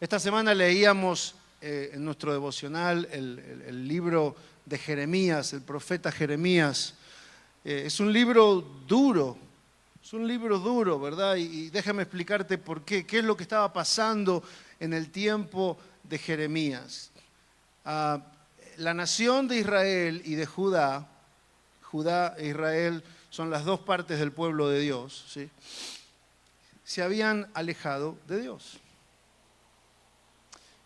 Esta semana leíamos en nuestro devocional el libro de Jeremías, el profeta Jeremías. Es un libro duro, ¿verdad? Y déjame explicarte por qué es lo que estaba pasando en el tiempo de Jeremías. La nación de Israel y de Judá e Israel son las dos partes del pueblo de Dios, ¿sí? Se habían alejado de Dios.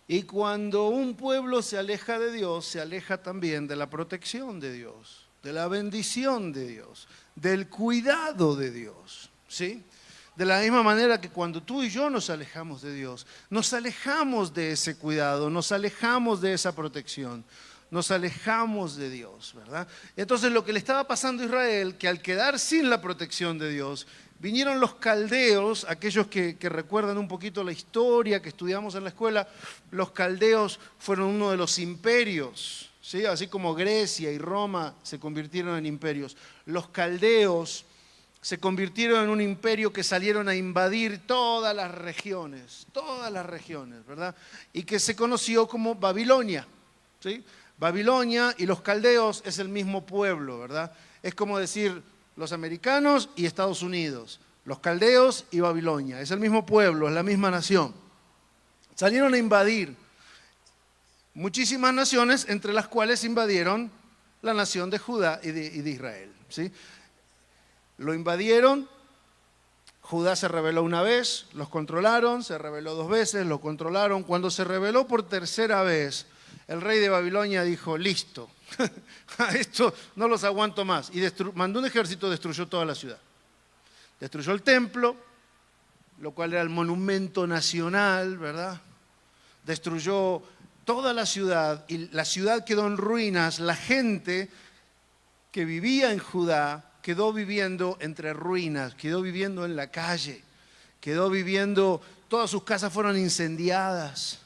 Y cuando un pueblo se aleja de Dios, se aleja también de la protección de Dios, de la bendición de Dios, del cuidado de Dios, ¿sí? De la misma manera que cuando tú y yo nos alejamos de Dios, nos alejamos de ese cuidado, nos alejamos de esa protección, nos alejamos de Dios, ¿verdad? Entonces lo que le estaba pasando a Israel, que al quedar sin la protección de Dios, vinieron los caldeos, aquellos que recuerdan un poquito la historia que estudiamos en la escuela. Los caldeos fueron uno de los imperios, ¿sí? Así como Grecia y Roma se convirtieron en imperios. Los caldeos se convirtieron en un imperio que salieron a invadir todas las regiones, ¿verdad? Y que se conoció como Babilonia, ¿sí? Babilonia y los caldeos es el mismo pueblo, ¿verdad? Es como decir los americanos y Estados Unidos, los caldeos y Babilonia. Es el mismo pueblo, es la misma nación. Salieron a invadir muchísimas naciones, entre las cuales invadieron la nación de Judá y de Israel, ¿sí? Lo invadieron, Judá se rebeló una vez, los controlaron, se rebeló dos veces, lo controlaron. Cuando se rebeló por tercera vez, el rey de Babilonia dijo, listo, esto no los aguanto más. Y mandó un ejército, destruyó toda la ciudad. Destruyó el templo, lo cual era el monumento nacional, ¿verdad? Destruyó toda la ciudad y la ciudad quedó en ruinas. La gente que vivía en Judá quedó viviendo entre ruinas, quedó viviendo en la calle, quedó viviendo, todas sus casas fueron incendiadas,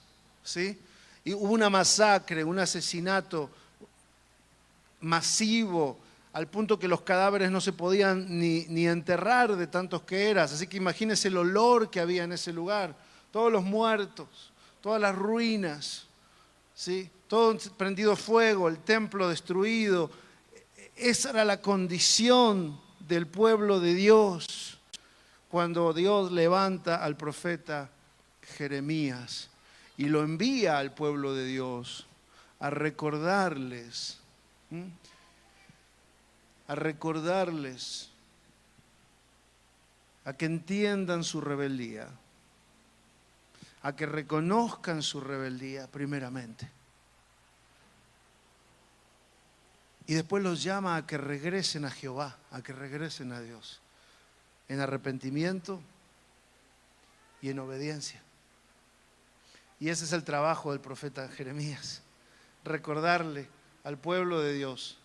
¿sí? Y hubo una masacre, un asesinato masivo, al punto que los cadáveres no se podían ni enterrar de tantos que eran. Así que imagínense el olor que había en ese lugar, todos los muertos, todas las ruinas, ¿sí? Todo prendido fuego, el templo destruido. Esa era la condición del pueblo de Dios cuando Dios levanta al profeta Jeremías y lo envía al pueblo de Dios a recordarles, a que entiendan su rebeldía, a que reconozcan su rebeldía primeramente. Y después los llama a que regresen a Jehová, a que regresen a Dios, en arrepentimiento y en obediencia. Y ese es el trabajo del profeta Jeremías, recordarle al pueblo de Dios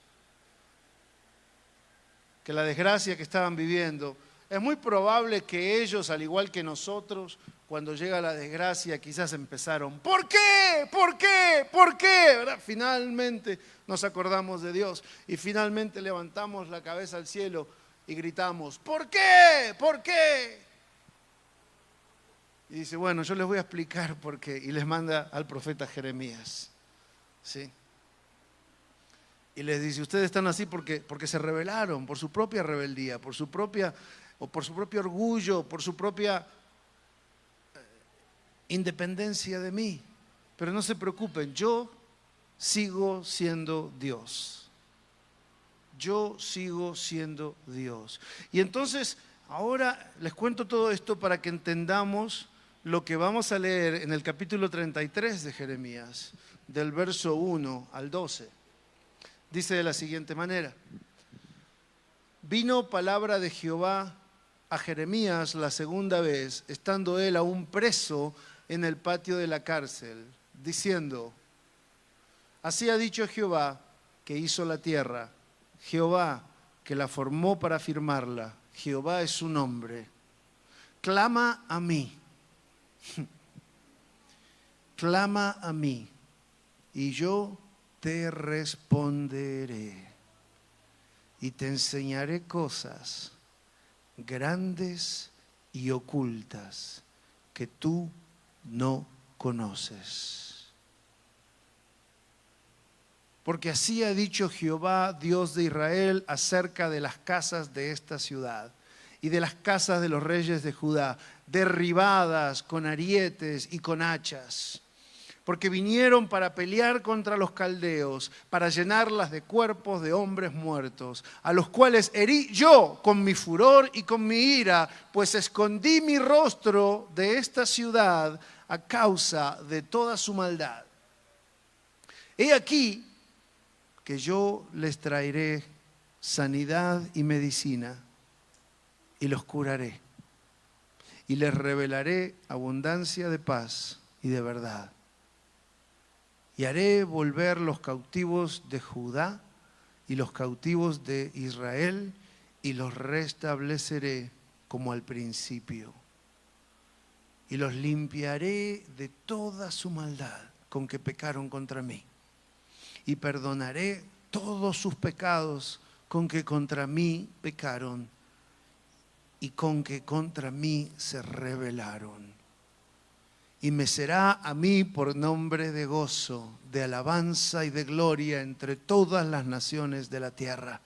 que la desgracia que estaban viviendo, es muy probable que ellos, al igual que nosotros, cuando llega la desgracia, quizás empezaron, ¿por qué? ¿Por qué? ¿Por qué? ¿Verdad? Finalmente nos acordamos de Dios y finalmente levantamos la cabeza al cielo y gritamos, ¿por qué? ¿Por qué? Y dice, bueno, yo les voy a explicar por qué. Y les manda al profeta Jeremías, ¿sí? Y les dice, ustedes están así porque se rebelaron, por su propia rebeldía, por su propio orgullo, por su propia independencia de mí. Pero no se preocupen, yo sigo siendo Dios. Yo sigo siendo Dios. Y entonces, ahora les cuento todo esto para que entendamos lo que vamos a leer en el capítulo 33 de Jeremías, del verso 1 al 12. Dice de la siguiente manera: vino palabra de Jehová a Jeremías la segunda vez, estando él aún preso en el patio de la cárcel, diciendo, así ha dicho Jehová que hizo la tierra, Jehová que la formó para firmarla, Jehová es su nombre, clama a mí, clama a mí, y yo te responderé, y te enseñaré cosas grandes y ocultas que tú no conoces. Porque así ha dicho Jehová, Dios de Israel, acerca de las casas de esta ciudad y de las casas de los reyes de Judá, derribadas con arietes y con hachas, porque vinieron para pelear contra los caldeos, para llenarlas de cuerpos de hombres muertos, a los cuales herí yo con mi furor y con mi ira, pues escondí mi rostro de esta ciudad a causa de toda su maldad. He aquí que yo les traeré sanidad y medicina, y los curaré, y les revelaré abundancia de paz y de verdad. Y haré volver los cautivos de Judá y los cautivos de Israel, y los restableceré como al principio. Y los limpiaré de toda su maldad con que pecaron contra mí. Y perdonaré todos sus pecados con que contra mí pecaron y con que contra mí se rebelaron. Y me será a mí por nombre de gozo, de alabanza y de gloria entre todas las naciones de la tierra,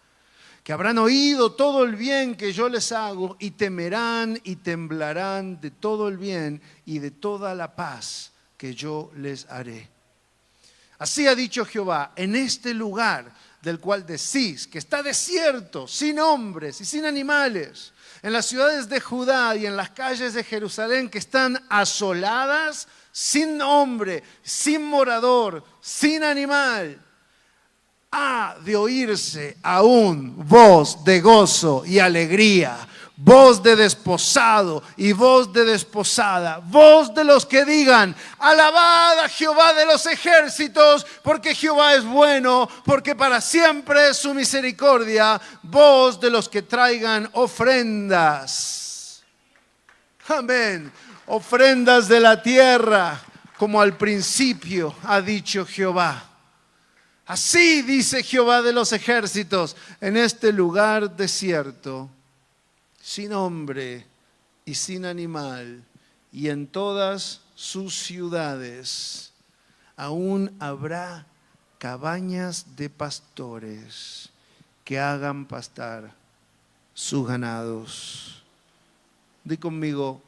que habrán oído todo el bien que yo les hago y temerán y temblarán de todo el bien y de toda la paz que yo les haré. Así ha dicho Jehová, en este lugar del cual decís que está desierto, sin hombres y sin animales, en las ciudades de Judá y en las calles de Jerusalén que están asoladas, sin hombre, sin morador, sin animal, ha de oírse aún voz de gozo y alegría, voz de desposado y voz de desposada, voz de los que digan, alabad a Jehová de los ejércitos, porque Jehová es bueno, porque para siempre es su misericordia, voz de los que traigan ofrendas. Amén. Ofrendas de la tierra, como al principio ha dicho Jehová. Así dice Jehová de los ejércitos, en este lugar desierto, sin hombre y sin animal, y en todas sus ciudades, aún habrá cabañas de pastores que hagan pastar sus ganados. Di conmigo,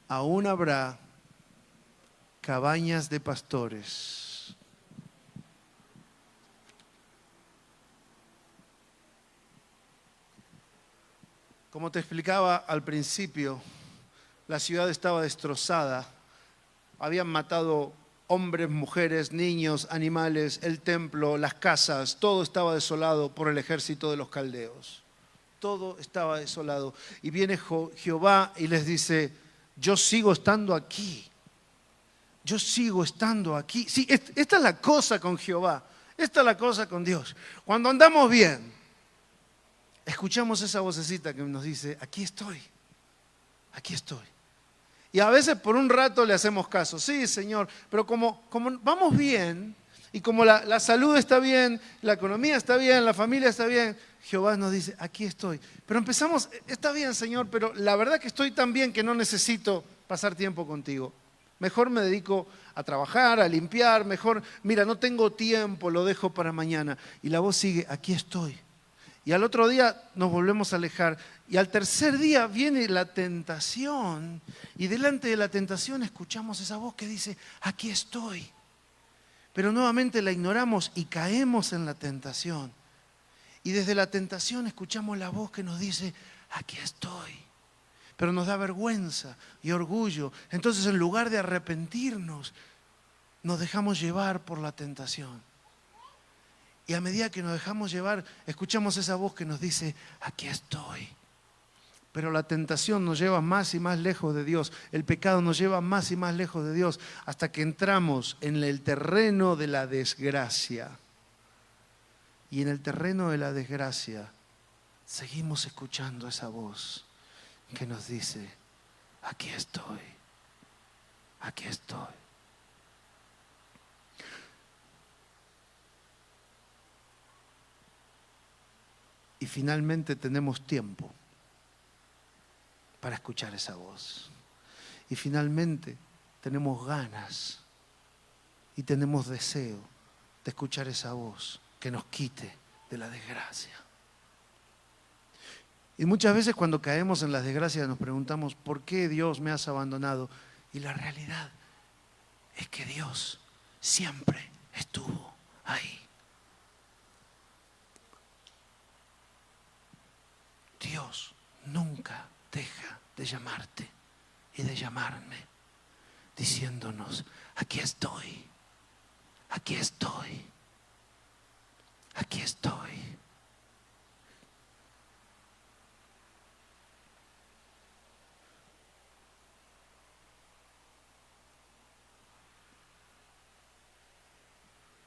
aún habrá cabañas de pastores. Como te explicaba al principio, la ciudad estaba destrozada. Habían matado hombres, mujeres, niños, animales, el templo, las casas. Todo estaba desolado por el ejército de los caldeos. Todo estaba desolado. Y viene Jehová y les dice, yo sigo estando aquí. Yo sigo estando aquí. Sí, esta es la cosa con Jehová. Esta es la cosa con Dios. Cuando andamos bien, escuchamos esa vocecita que nos dice, aquí estoy, aquí estoy. Y a veces por un rato le hacemos caso, sí Señor, pero como vamos bien y como la salud está bien, la economía está bien, la familia está bien, Jehová nos dice, aquí estoy. Pero empezamos, está bien Señor, pero la verdad que estoy tan bien que no necesito pasar tiempo contigo. Mejor me dedico a trabajar, a limpiar, mejor, mira, no tengo tiempo, lo dejo para mañana. Y la voz sigue, aquí estoy. Y al otro día nos volvemos a alejar. Y al tercer día viene la tentación. Y delante de la tentación escuchamos esa voz que dice, aquí estoy. Pero nuevamente la ignoramos y caemos en la tentación. Y desde la tentación escuchamos la voz que nos dice, aquí estoy. Pero nos da vergüenza y orgullo. Entonces en lugar de arrepentirnos, nos dejamos llevar por la tentación. Y a medida que nos dejamos llevar, escuchamos esa voz que nos dice, aquí estoy. Pero la tentación nos lleva más y más lejos de Dios. El pecado nos lleva más y más lejos de Dios hasta que entramos en el terreno de la desgracia. Y en el terreno de la desgracia seguimos escuchando esa voz que nos dice, aquí estoy, aquí estoy. Y finalmente tenemos tiempo para escuchar esa voz. Y finalmente tenemos ganas y tenemos deseo de escuchar esa voz que nos quite de la desgracia. Y muchas veces cuando caemos en las desgracias nos preguntamos, ¿por qué Dios me has abandonado? Y la realidad es que Dios siempre estuvo ahí. Dios nunca deja de llamarte y de llamarme, diciéndonos, aquí estoy, aquí estoy, aquí estoy.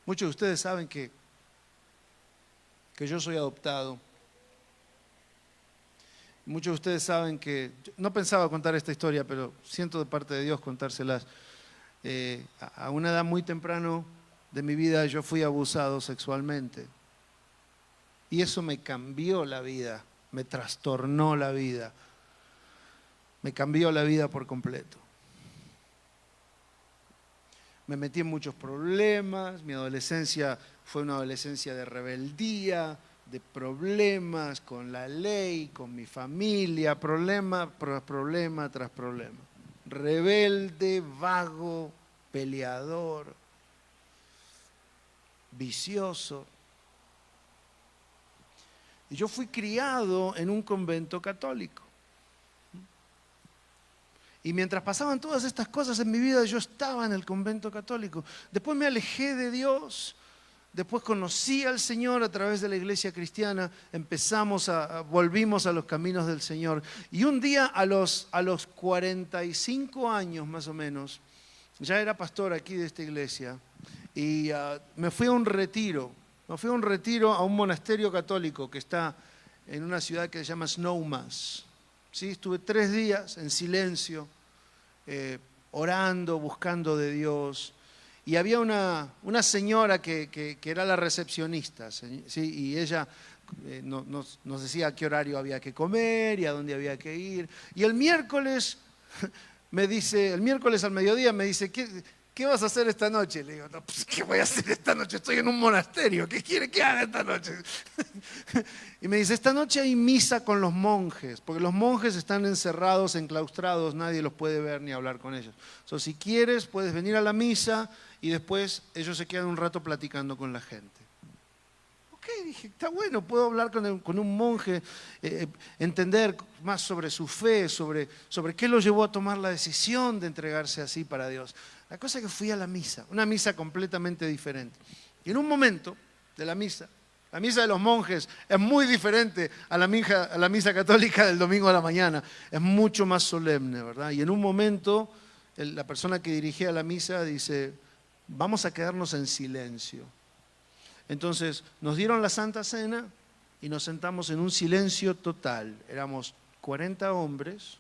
Muchos de ustedes saben que yo soy adoptado. Muchos de ustedes saben que, no pensaba contar esta historia, pero siento de parte de Dios contárselas. A una edad muy temprana de mi vida yo fui abusado sexualmente. Y eso me cambió la vida, me trastornó la vida, me cambió la vida por completo. Me metí en muchos problemas, mi adolescencia fue una adolescencia de rebeldía, de problemas con la ley, con mi familia, problema tras problema tras problema. Rebelde, vago, peleador, vicioso. Y yo fui criado en un convento católico. Y mientras pasaban todas estas cosas en mi vida, yo estaba en el convento católico. Después me alejé de Dios. Después conocí al Señor a través de la iglesia cristiana, volvimos a los caminos del Señor. Y un día a los 45 años más o menos, ya era pastor aquí de esta iglesia, y me fui a un retiro, a un monasterio católico que está en una ciudad que se llama Snowmass. ¿Sí? Estuve 3 días en silencio, orando, buscando de Dios. Y había una señora que era la recepcionista, ¿sí? Y ella nos decía a qué horario había que comer y a dónde había que ir. Y el miércoles al mediodía me dice, ¿qué vas a hacer esta noche? Le digo, no, pues, ¿qué voy a hacer esta noche? Estoy en un monasterio, ¿qué quiere que haga esta noche? Y me dice, esta noche hay misa con los monjes, porque los monjes están encerrados, enclaustrados, nadie los puede ver ni hablar con ellos. Entonces, si quieres, puedes venir a la misa y después ellos se quedan un rato platicando con la gente. Ok, dije, está bueno, puedo hablar con un monje, entender más sobre su fe, sobre qué lo llevó a tomar la decisión de entregarse así para Dios. La cosa es que fui a la misa, una misa completamente diferente. Y en un momento de la misa de los monjes es muy diferente a la misa católica del domingo a la mañana, es mucho más solemne, ¿verdad? Y en un momento la persona que dirigía la misa dice, vamos a quedarnos en silencio. Entonces nos dieron la Santa Cena y nos sentamos en un silencio total. Éramos 40 hombres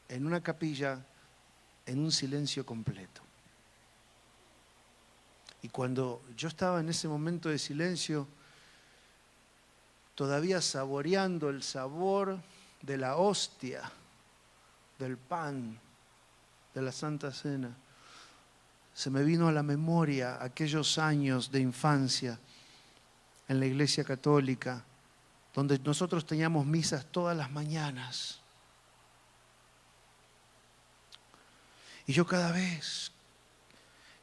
en una capilla en un silencio completo. Y cuando yo estaba en ese momento de silencio, todavía saboreando el sabor de la hostia, del pan, de la Santa Cena, se me vino a la memoria aquellos años de infancia en la iglesia católica, donde nosotros teníamos misas todas las mañanas. Y yo cada vez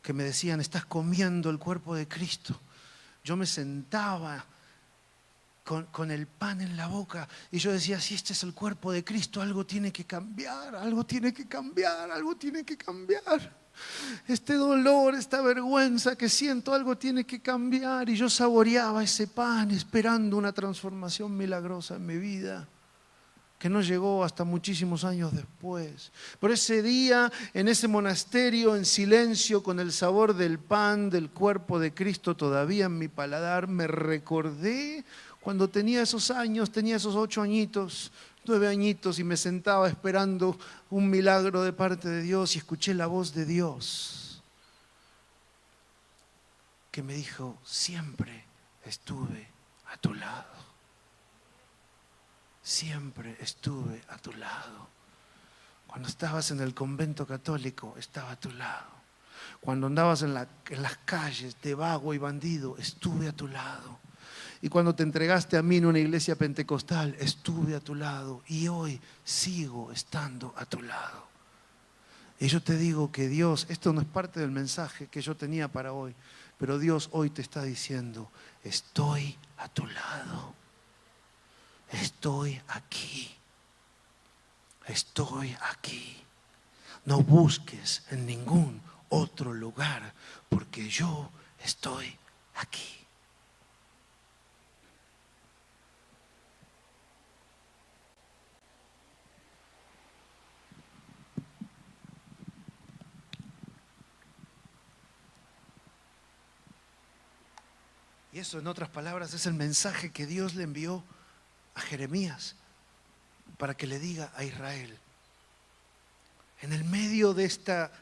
que me decían, estás comiendo el cuerpo de Cristo, yo me sentaba con el pan en la boca y yo decía, si este es el cuerpo de Cristo, algo tiene que cambiar, algo tiene que cambiar, algo tiene que cambiar. Este dolor, esta vergüenza que siento, algo tiene que cambiar. Y yo saboreaba ese pan esperando una transformación milagrosa en mi vida, que no llegó hasta muchísimos años después. Pero ese día, en ese monasterio, en silencio, con el sabor del pan, del cuerpo de Cristo todavía en mi paladar, me recordé cuando tenía esos años, tenía esos 8 añitos, 9 añitos, y me sentaba esperando un milagro de parte de Dios y escuché la voz de Dios que me dijo, siempre estuve a tu lado. Siempre estuve a tu lado. Cuando estabas en el convento católico, estaba a tu lado. Cuando andabas en las calles de vago y bandido, estuve a tu lado. Y cuando te entregaste a mí en una iglesia pentecostal, estuve a tu lado. Y hoy sigo estando a tu lado. Y yo te digo que Dios, esto no es parte del mensaje que yo tenía para hoy, pero Dios hoy te está diciendo, estoy a tu lado. Estoy aquí. Estoy aquí. No busques en ningún otro lugar, porque yo estoy aquí. Y eso, en otras palabras, es el mensaje que Dios le envió a Jeremías para que le diga a Israel: en el medio de esta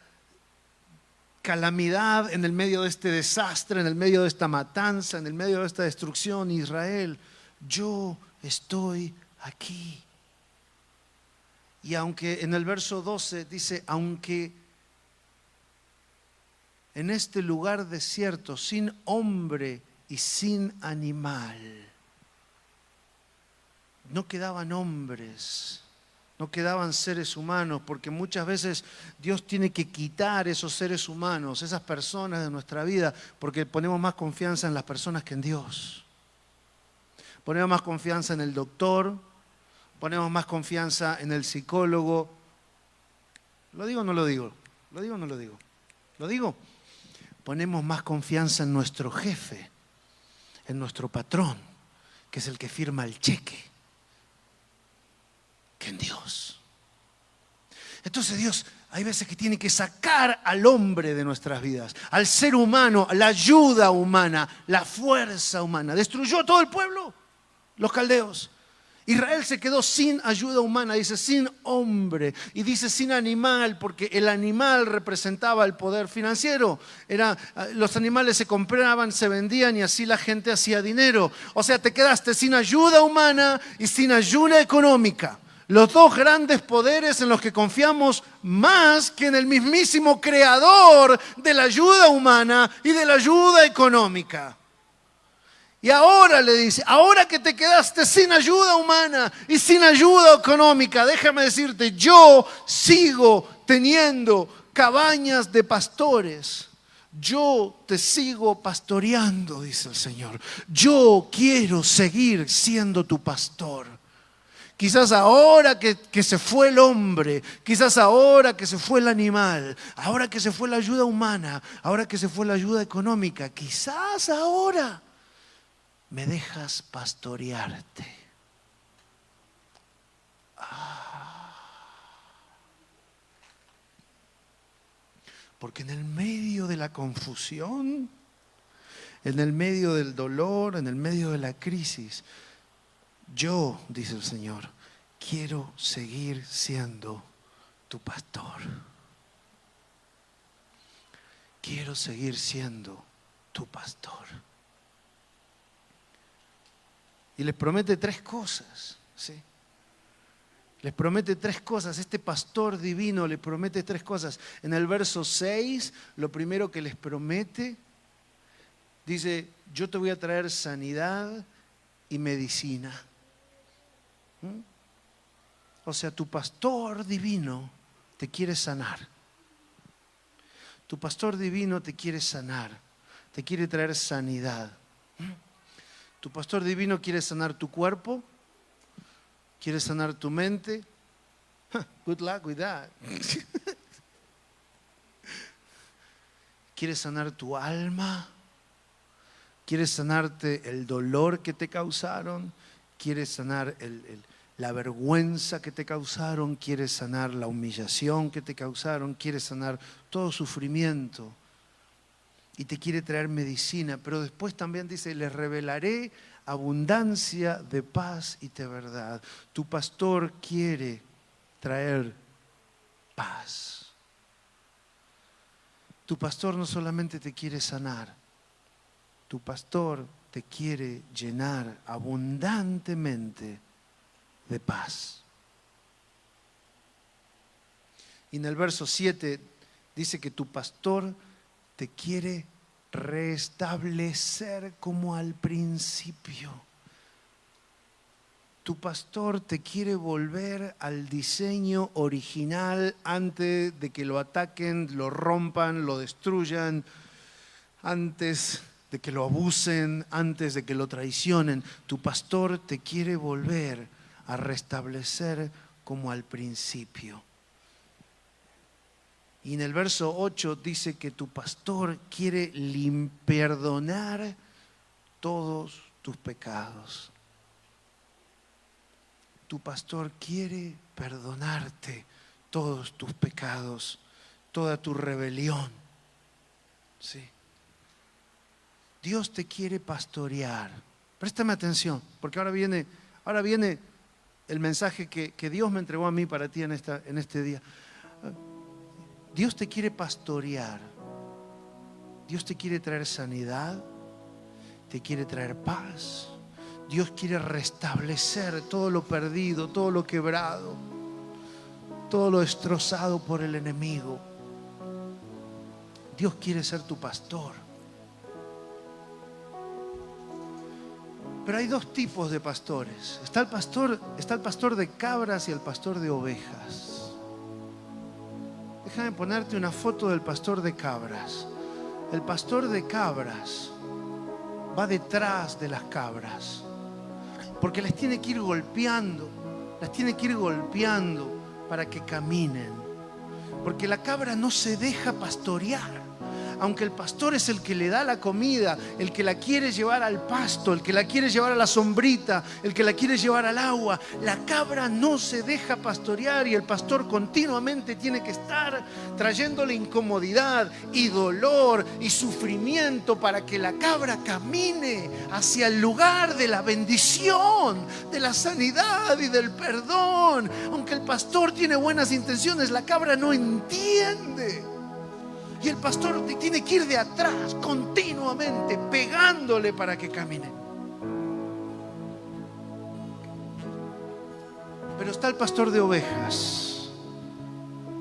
calamidad, en el medio de este desastre, en el medio de esta matanza, en el medio de esta destrucción, Israel, yo estoy aquí. Y aunque en el verso 12 dice, aunque en este lugar desierto, sin hombre y sin animal, no quedaban hombres, no quedaban seres humanos, porque muchas veces Dios tiene que quitar esos seres humanos, esas personas de nuestra vida, porque ponemos más confianza en las personas que en Dios. Ponemos más confianza en el doctor, ponemos más confianza en el psicólogo. ¿Lo digo o no lo digo? ¿Lo digo o no lo digo? ¿Lo digo? Ponemos más confianza en nuestro jefe, en nuestro patrón, que es el que firma el cheque, que en Dios. Entonces Dios hay veces que tiene que sacar al hombre de nuestras vidas, al ser humano, la ayuda humana, la fuerza humana. Destruyó a todo el pueblo, los caldeos. Israel se quedó sin ayuda humana, dice sin hombre, y dice sin animal, porque el animal representaba el poder financiero. Los animales se compraban, se vendían y así la gente hacía dinero. O sea, te quedaste sin ayuda humana y sin ayuda económica. Los dos grandes poderes en los que confiamos más que en el mismísimo creador de la ayuda humana y de la ayuda económica. Y ahora le dice, ahora que te quedaste sin ayuda humana y sin ayuda económica, déjame decirte, yo sigo teniendo cabañas de pastores. Yo te sigo pastoreando, dice el Señor. Yo quiero seguir siendo tu pastor. Quizás ahora que se fue el hombre, quizás ahora que se fue el animal, ahora que se fue la ayuda humana, ahora que se fue la ayuda económica, quizás ahora me dejas pastorearte. Porque en el medio de la confusión, en el medio del dolor, en el medio de la crisis, yo, dice el Señor, quiero seguir siendo tu pastor. Quiero seguir siendo tu pastor. Y les promete tres cosas, ¿sí? Les promete tres cosas. Este pastor divino le promete tres cosas. En el verso 6, lo primero que les promete, dice, yo te voy a traer sanidad y medicina. O sea, tu pastor divino te quiere sanar. Tu pastor divino te quiere sanar, te quiere traer sanidad. Tu pastor divino quiere sanar tu cuerpo, quiere sanar tu mente. Good luck with that. Quiere sanar tu alma, quiere sanarte el dolor que te causaron, quiere sanar la vergüenza que te causaron, quiere sanar la humillación que te causaron, quiere sanar todo sufrimiento. Y te quiere traer medicina, pero después también dice, les revelaré abundancia de paz y de verdad. Tu pastor quiere traer paz. Tu pastor no solamente te quiere sanar, tu pastor te quiere llenar abundantemente de paz. Y en el verso 7 dice que tu pastor te quiere restablecer como al principio. Tu pastor te quiere volver al diseño original antes de que lo ataquen, lo rompan, lo destruyan, antes de que lo abusen, antes de que lo traicionen. Tu pastor te quiere volver a restablecer como al principio. Y en el verso 8 dice que tu pastor quiere perdonar todos tus pecados. Tu pastor quiere perdonarte todos tus pecados, toda tu rebelión. Sí. Dios te quiere pastorear. Préstame atención, porque ahora viene el mensaje que Dios me entregó a mí para ti en este día. Dios te quiere pastorear. Dios te quiere traer sanidad, te quiere traer paz. Dios quiere restablecer todo lo perdido, todo lo quebrado, todo lo destrozado por el enemigo. Dios quiere ser tu pastor. Pero hay dos tipos de pastores. Está el pastor de cabras y el pastor de ovejas. Déjame ponerte una foto del pastor de cabras. El pastor de cabras va detrás de las cabras, porque las tiene que ir golpeando, para que caminen. Porque la cabra no se deja pastorear. Aunque el pastor es el que le da la comida, el que la quiere llevar al pasto, el que la quiere llevar a la sombrita, el que la quiere llevar al agua, la cabra no se deja pastorear y el pastor continuamente tiene que estar trayéndole incomodidad y dolor y sufrimiento para que la cabra camine hacia el lugar de la bendición, de la sanidad y del perdón. Aunque el pastor tiene buenas intenciones, la cabra no entiende. Y el pastor tiene que ir de atrás continuamente, pegándole para que camine. Pero está el pastor de ovejas.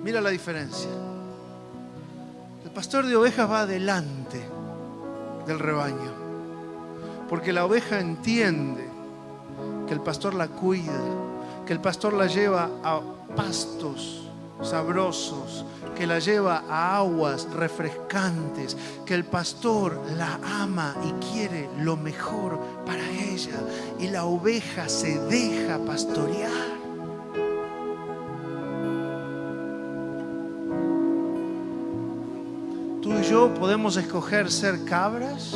Mira la diferencia. El pastor de ovejas va adelante del rebaño, porque la oveja entiende que el pastor la cuida, que el pastor la lleva a pastos sabrosos, que la lleva a aguas refrescantes, que el pastor la ama y quiere lo mejor para ella, y la oveja se deja pastorear. Tú y yo podemos escoger ser cabras,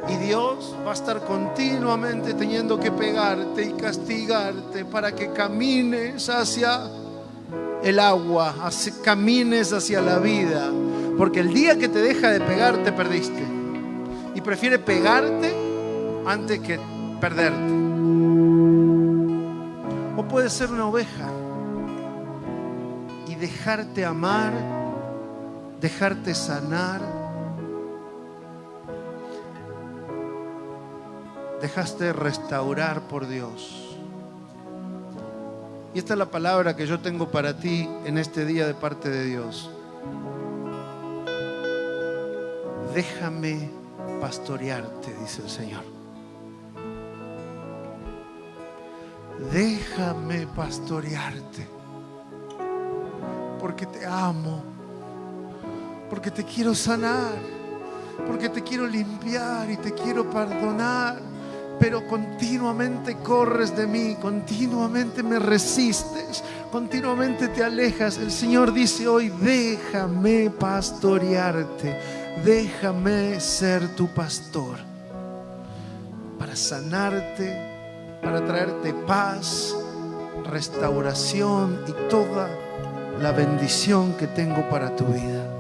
y Dios va a estar continuamente teniendo que pegarte y castigarte para que camines hacia el agua, camines hacia la vida. Porque el día que te deja de pegar, te perdiste. Y prefiere pegarte antes que perderte. O puedes ser una oveja y dejarte amar, dejarte sanar, dejaste restaurar por Dios. Y esta es la palabra que yo tengo para ti en este día de parte de Dios. Déjame pastorearte, dice el Señor. Déjame pastorearte, porque te amo, porque te quiero sanar, porque te quiero limpiar y te quiero perdonar. Pero continuamente corres de mí, continuamente me resistes, continuamente te alejas. El Señor dice hoy: déjame pastorearte, déjame ser tu pastor, para sanarte, para traerte paz, restauración y toda la bendición que tengo para tu vida.